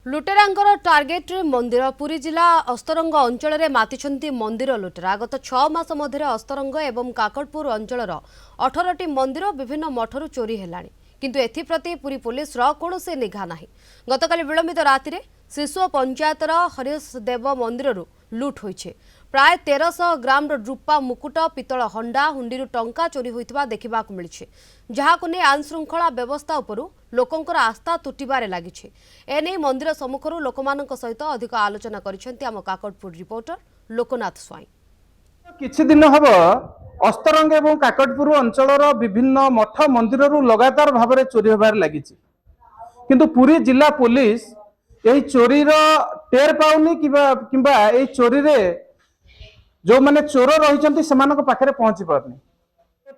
लुटेरांकर target रे मंदिर पुरी जिला अस्तरंग अंचल में मातिछंती मंदिर लुटेरा गत 6 मास मध्य अस्तरंग एवं काकड़पुर अंचल 18टी मंदिर विभिन्न मठरू चोरी हेलाणी किंतु एथिप्रति पुरी पुलिस कौनसी निघा नाही। गतकाली विलंबित राति रे शिशु पंचायतर हरीश देव मंदिर लुट होइछे। प्राय 1300 ग्राम रूपा मुकुट पितल हंडा हुंडी टंका चोरी होइतबा देखिबाकु मिलिछे, जहाकु ने आईन श्रृंखला व्यवस्था उपरु लोकंकर आस्था तुटिबारे लागिछे। एने मंदिर सम्मुखरु लोकमानक सहित अधिक आलोचना करिसेंती आम काकड़पुर रिपोर्टर लोकनाथ स्वाई। किछि दिन हब अस्तरंग एवं काकड़पुर अंचलर विभिन्न मठ मंदिर लगातार भाव में चोरी होबार लागिछि, किंतु पुरी जिला पुलिस यही चोरी टेर पाउनी किंबा एही चोरी रे जो माने चोर रही पाखे पहुंची पारनी।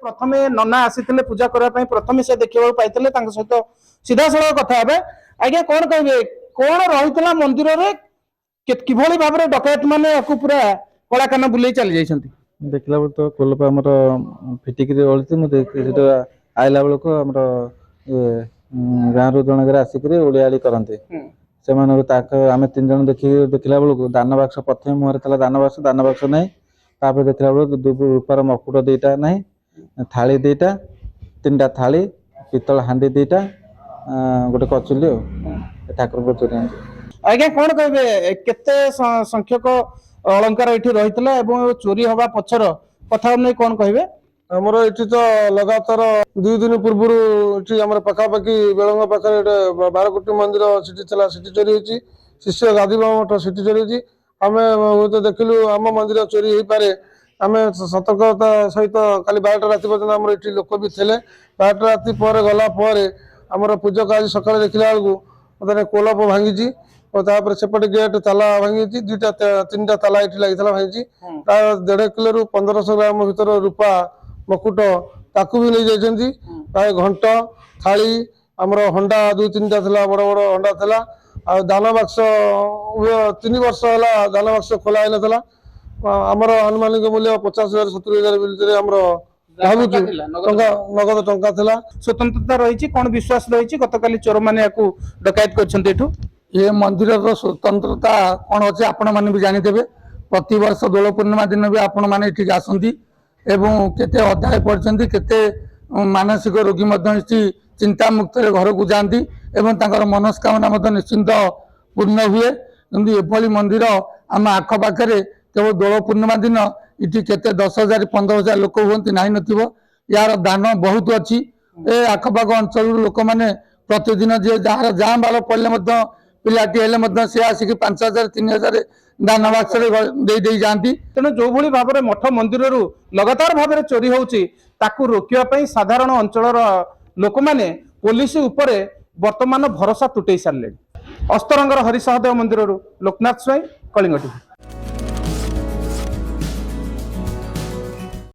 प्रथमे नना आसीथिले पूजा करबा प्रथमे से देखिबा पाइथिले तांक सहित सीधा सळख कथा हेबे। आज्ञा कोन कहबे कोन रहितला मंदिर रे किभଳି भाव में डकैत माने आकु पूरा कला कान बुले चली जाइछंती। देखला तो कोलपा हमर फिटिकरी ओळती म देखितो आइला बेलको हमर गाँ रो जनगर आसिकरी ओडियाली करंते से आम 3 जन देखला बेलको दान बाक्स प्रथम मुहर था दान बाक्स नहीं तापर देखला बेलको रूपार मकुट दुईटा नहीं थाली दुईटा 3टा थाली पितल हांडी दुईटा गोटे कचुली ठाकुर चोरी। आज्ञा कौन कहे केते संख्यक अलंकार ये रही चोरी हवा पछर कथा नहीं कौन कहे? आमर ये तो लगातार 2 दिन पूर्व पखापाखि बेलंग पाखे 12 कोटी मंदिर सिटी चोरी होती शिष्य गाधीबा मठ सिटी चोरी होती आम हूँ देखिलु आम मंदिर चोरी हो पारे आम सतर्कता सहित काली 12टा राति पर्यटन आम ये लोक भी थे 12टा राति पर गला आमर पूजक आज सका देखला बेलू कोलप भांगी और तापर सेपटे गेट ताला भांगी 3टा ताला ये लगी भांगी 1.5 किलो रु 1500 ग्राम भर रूपा मकुट ताकू भी नहीं जाइछंती प्राय घंट थाली आमर हंडा 2-3टा थिला बड़ बड़ हंडा थिला आ दान बाक्स 3 वर्ष होला दान बाक्स खोला हैन थिला आमर अनुमानिक मूल्य 50,000-70,000 भितर आमर नगद टंका थिला। स्वतंत्रता रही कौन विश्वास रही गतकाली चोर मैंने डकायत कर ये मंदिर स्वतंत्रता कौन अच्छे आपण मैंने भी जानीते प्रति वर्ष दोल पूर्णिमा दिन भी आपण मैंने ठीक आसती एवं केते अध्याय पढ़ते केते मानसिक रोगी चिंता मुक्त घर को जाती एवं तांकर मनस्कामना निश्चिंत पूर्ण हुए। किंतु एभली मंदिर आम आखपाखे केवल दोल पूर्णिमा दिन इटी केते 10,000 15,000 लोक हुंती नहीं नथिबो यार दान बहुत अच्छी ए आखपाख अंचल लोक मैंने प्रतिदिन जे जार जाँ बाल पड़े पिलाटी हेले से आसिक 5,000 3,000 दान बाक्स दे जाती। तेणु जो भली भाव में मठ मंदिर लगातार भाव में चोरी होउची ताकू रोकिया साधारण अंचल लोक माने पुलिस उपरे वर्तमान भरोसा तुटै सारे। अस्तरंगर हरिशहदेव मंदिर लोकनाथ स्वाई, कलिंग टीवी।